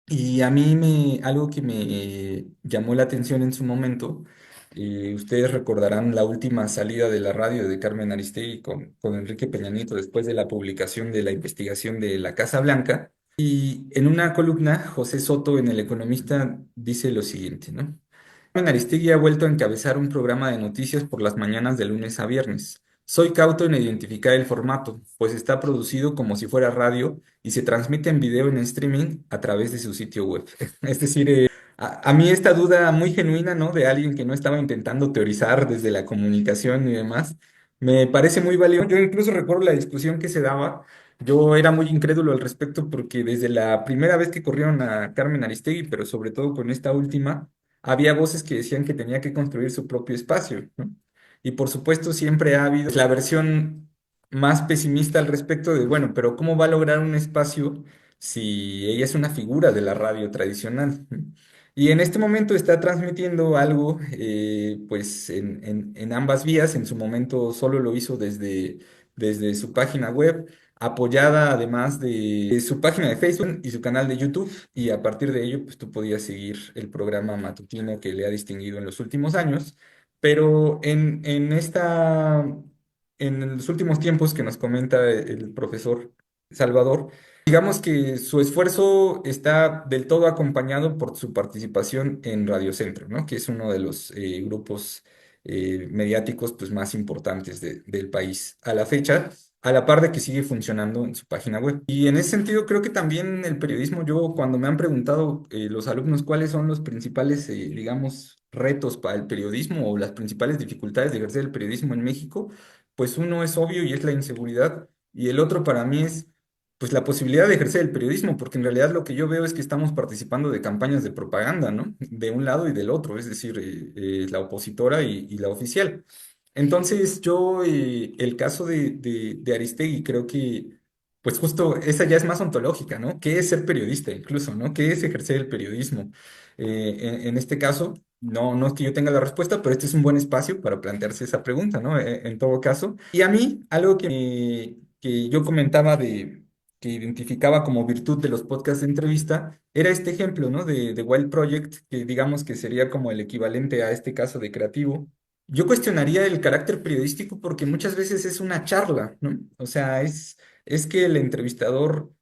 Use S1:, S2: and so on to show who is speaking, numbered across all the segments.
S1: Y algo que me llamó la atención en su momento, ustedes recordarán la última salida de la radio de Carmen Aristegui con Enrique Peña Nieto después de la publicación de la investigación de la Casa Blanca. Y en una columna, José Soto en El Economista dice lo siguiente, ¿no? Carmen Aristegui ha vuelto a encabezar un programa de noticias por las mañanas de lunes a viernes. Soy cauto en identificar el formato, pues está producido como si fuera radio y se transmite en video en streaming a través de su sitio web. Es decir, a mí esta duda muy genuina, ¿no? De alguien que no estaba intentando teorizar desde la comunicación y demás, me parece muy valioso. Yo incluso recuerdo la discusión que se daba. Yo era muy incrédulo al respecto porque desde la primera vez que corrieron a Carmen Aristegui, pero sobre todo con esta última, había voces que decían que tenía que construir su propio espacio, ¿no? Y por supuesto siempre ha habido la versión más pesimista al respecto de, bueno, pero ¿cómo va a lograr un espacio si ella es una figura de la radio tradicional? ¿No? Y en este momento está transmitiendo algo, pues en ambas vías. En su momento solo lo hizo desde su página web, apoyada además de su página de Facebook y su canal de YouTube, y a partir de ello, pues tú podías seguir el programa matutino que le ha distinguido en los últimos años, pero en los últimos tiempos que nos comenta el profesor Salvador, digamos que su esfuerzo está del todo acompañado por su participación en Radio Centro, ¿no? Que es uno de los grupos mediáticos pues, más importantes del país a la fecha, a la par de que sigue funcionando en su página web. Y en ese sentido creo que también el periodismo, yo cuando me han preguntado los alumnos cuáles son los principales, digamos, retos para el periodismo o las principales dificultades de ejercer el periodismo en México, pues uno es obvio y es la inseguridad, y el otro para mí es pues la posibilidad de ejercer el periodismo, porque en realidad lo que yo veo es que estamos participando de campañas de propaganda, ¿no? De un lado y del otro, es decir, la opositora y la oficial. Entonces, el caso de Aristegui, creo que, pues justo esa ya es más ontológica, ¿no? ¿Qué es ser periodista incluso, ¿no? ¿Qué es ejercer el periodismo? En este caso, no es que yo tenga la respuesta, pero este es un buen espacio para plantearse esa pregunta, ¿no? En todo caso. Y a mí, algo que yo comentaba que identificaba como virtud de los podcasts de entrevista, era este ejemplo, ¿no? De Wild Project, que digamos que sería como el equivalente a este caso de creativo. Yo cuestionaría el carácter periodístico porque muchas veces es una charla, ¿no? O sea, es que el entrevistador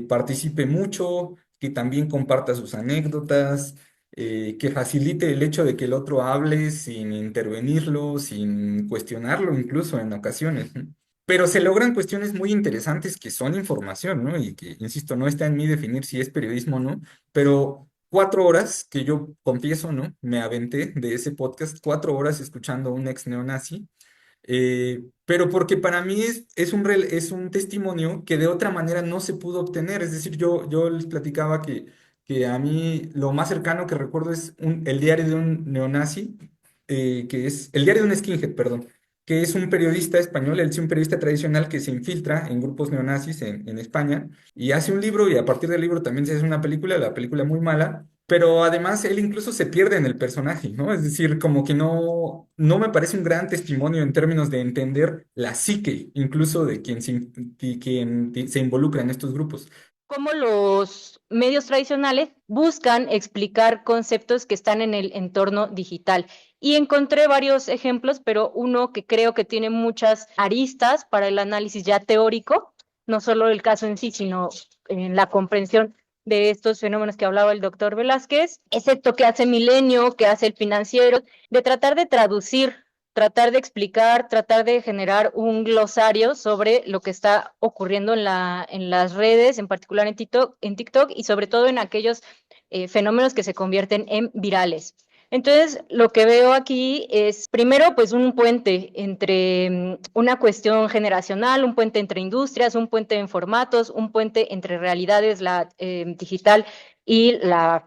S1: participe mucho, que también comparta sus anécdotas, que facilite el hecho de que el otro hable sin intervenirlo, sin cuestionarlo incluso en ocasiones, ¿no? Pero se logran cuestiones muy interesantes que son información, ¿no? Y que, insisto, no está en mí definir si es periodismo o no, pero 4 horas que yo confieso, ¿no? Me aventé de ese podcast, 4 horas escuchando a un ex neonazi, pero porque para mí es un testimonio que de otra manera no se pudo obtener. Es decir, yo les platicaba que a mí lo más cercano que recuerdo es el diario de un neonazi, que es el diario de un skinhead, perdón, que es un periodista español, él es un periodista tradicional que se infiltra en grupos neonazis en España y hace un libro, y a partir del libro también se hace una película, la película muy mala. Pero además él incluso se pierde en el personaje, ¿no? Es decir, como que no me parece un gran testimonio en términos de entender la psique, incluso de quien se involucra en estos grupos.
S2: Cómo los medios tradicionales buscan explicar conceptos que están en el entorno digital. Y encontré varios ejemplos, pero uno que creo que tiene muchas aristas para el análisis ya teórico, no solo el caso en sí, sino en la comprensión de estos fenómenos que hablaba el doctor Velázquez, excepto que hace Milenio, que hace el Financiero, de tratar de traducir, tratar de explicar, tratar de generar un glosario sobre lo que está ocurriendo en las redes, en particular en TikTok y sobre todo en aquellos fenómenos que se convierten en virales. Entonces, lo que veo aquí es, primero, pues un puente entre una cuestión generacional, un puente entre industrias, un puente en formatos, un puente entre realidades, la digital y la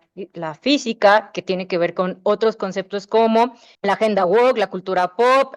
S2: física, que tiene que ver con otros conceptos como la agenda woke, la cultura pop,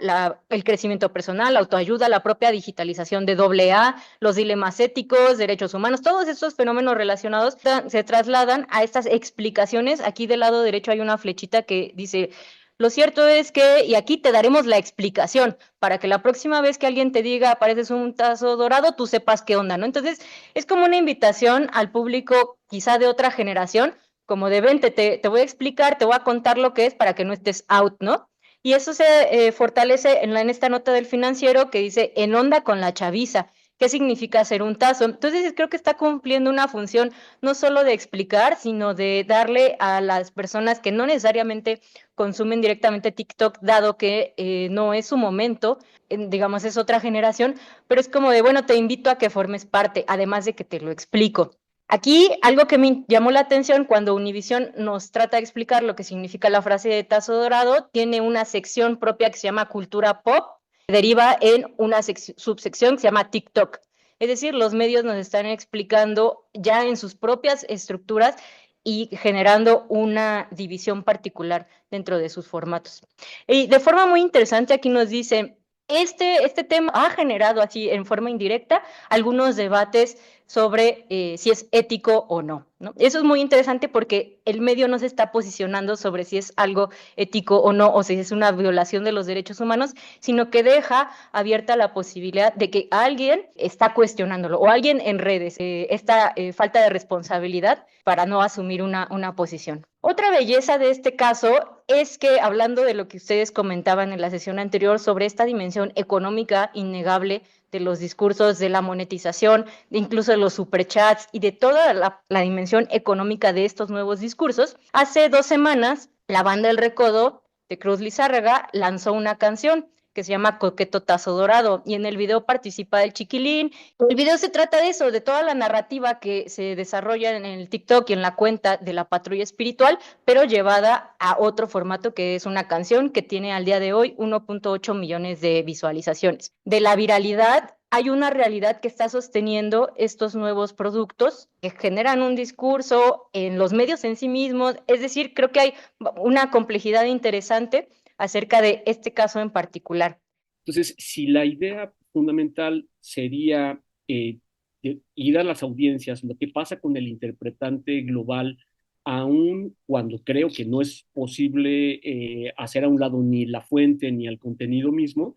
S2: el crecimiento personal, la autoayuda, la propia digitalización de AA, los dilemas éticos, derechos humanos, todos estos fenómenos relacionados se trasladan a estas explicaciones. Aquí del lado derecho hay una flechita que dice: lo cierto es que, y aquí te daremos la explicación, para que la próxima vez que alguien te diga pareces un tazo dorado, tú sepas qué onda, ¿no? Entonces, es como una invitación al público quizá de otra generación, como de vente, te voy a explicar, te voy a contar lo que es para que no estés out, ¿no? Y eso se fortalece en esta nota del Financiero que dice en onda con la chaviza. ¿Qué significa hacer un tazo? Entonces creo que está cumpliendo una función no solo de explicar, sino de darle a las personas que no necesariamente consumen directamente TikTok, dado que no es su momento, digamos, es otra generación, pero es como de, bueno, te invito a que formes parte, además de que te lo explico. Aquí algo que me llamó la atención cuando Univision nos trata de explicar lo que significa la frase de tazo dorado, tiene una sección propia que se llama cultura pop, que deriva en una subsección que se llama TikTok. Es decir, los medios nos están explicando ya en sus propias estructuras y generando una división particular dentro de sus formatos. Y de forma muy interesante aquí nos dice, este tema ha generado así en forma indirecta algunos debates sobre si es ético o no, ¿no? Eso es muy interesante porque el medio no se está posicionando sobre si es algo ético o no, o si es una violación de los derechos humanos, sino que deja abierta la posibilidad de que alguien está cuestionándolo o alguien en redes, esta falta de responsabilidad para no asumir una posición. Otra belleza de este caso es que, hablando de lo que ustedes comentaban en la sesión anterior sobre esta dimensión económica innegable de los discursos, de la monetización, de incluso de los superchats y de toda la dimensión económica de estos nuevos discursos, hace 2 semanas la banda El Recodo de Cruz Lizárraga lanzó una canción que se llama Coqueto Tazo Dorado, y en el video participa el Chiquilín. El video se trata de eso, de toda la narrativa que se desarrolla en el TikTok y en la cuenta de la Patrulla Espiritual, pero llevada a otro formato que es una canción que tiene al día de hoy 1.8 millones de visualizaciones. De la viralidad hay una realidad que está sosteniendo estos nuevos productos que generan un discurso en los medios en sí mismos, es decir, creo que hay una complejidad interesante acerca de este caso en particular.
S3: Entonces, si la idea fundamental sería ir a las audiencias, lo que pasa con el interpretante global, aun cuando creo que no es posible hacer a un lado ni la fuente ni el contenido mismo,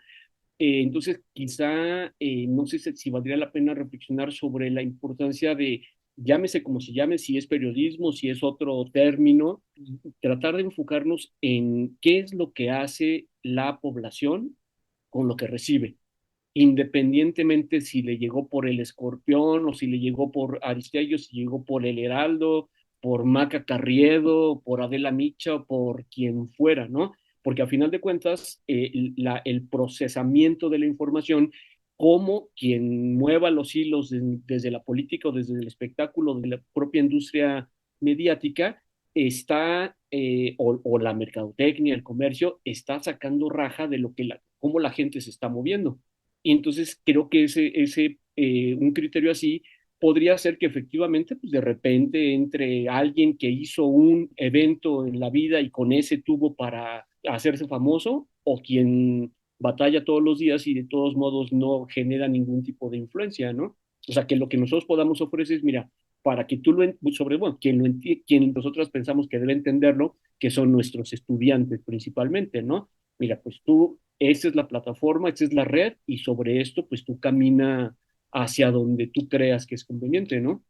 S3: entonces quizá no sé si valdría la pena reflexionar sobre la importancia de, llámese como se llame, si es periodismo, si es otro término, tratar de enfocarnos en qué es lo que hace la población con lo que recibe, independientemente si le llegó por el Escorpión o si le llegó por Aristegui, o si llegó por el Heraldo, por Maca Carriedo, por Adela Micha o por quien fuera, ¿no? Porque a final de cuentas, el procesamiento de la información, como quien mueva los hilos desde la política o desde el espectáculo, de la propia industria mediática, está, o la mercadotecnia, el comercio, está sacando raja de lo que cómo la gente se está moviendo. Y entonces creo que un criterio así podría ser que efectivamente, pues de repente entre alguien que hizo un evento en la vida y con ese tuvo para hacerse famoso, o quien batalla todos los días y de todos modos no genera ningún tipo de influencia, ¿no? O sea, que lo que nosotros podamos ofrecer es, mira, para que tú sobre, bueno, quien nosotros pensamos que debe entenderlo, que son nuestros estudiantes principalmente, ¿no? Mira, pues tú, esta es la plataforma, esta es la red, y sobre esto, pues tú camina hacia donde tú creas que es conveniente, ¿no?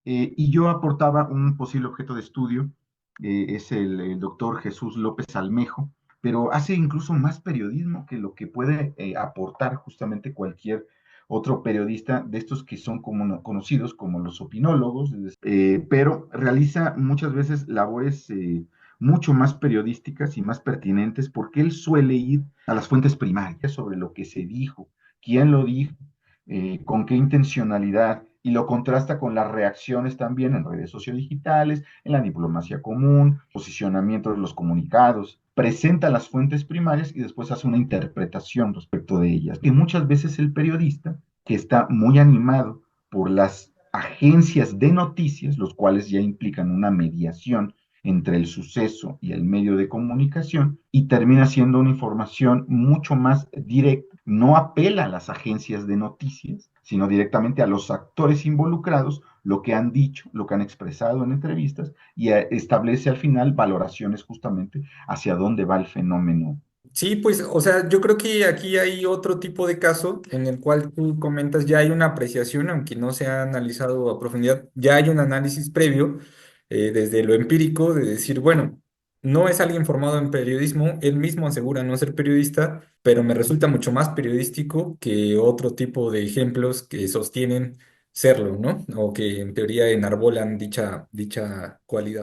S4: Y yo aportaba un posible objeto de estudio, es el doctor Jesús López Almejo, pero hace incluso más periodismo que lo que puede aportar justamente cualquier otro periodista de estos que son como, conocidos como los opinólogos, pero realiza muchas veces labores mucho más periodísticas y más pertinentes porque él suele ir a las fuentes primarias sobre lo que se dijo, quién lo dijo, con qué intencionalidad, y lo contrasta con las reacciones también en redes sociodigitales, en la diplomacia común, posicionamiento de los comunicados, presenta las fuentes primarias y después hace una interpretación respecto de ellas. Y muchas veces el periodista, que está muy animado por las agencias de noticias, los cuales ya implican una mediación entre el suceso y el medio de comunicación, y termina siendo una información mucho más directa, no apela a las agencias de noticias, sino directamente a los actores involucrados, lo que han dicho, lo que han expresado en entrevistas, y establece al final valoraciones justamente hacia dónde va el fenómeno
S1: Sí, pues, o sea, yo creo que aquí hay otro tipo de caso en el cual tú comentas, ya hay una apreciación, aunque no se ha analizado a profundidad, ya hay un análisis previo desde lo empírico de decir, bueno, no es alguien formado en periodismo, él mismo asegura no ser periodista, pero me resulta mucho más periodístico que otro tipo de ejemplos que sostienen serlo, ¿no? O que en teoría enarbolan dicha cualidad.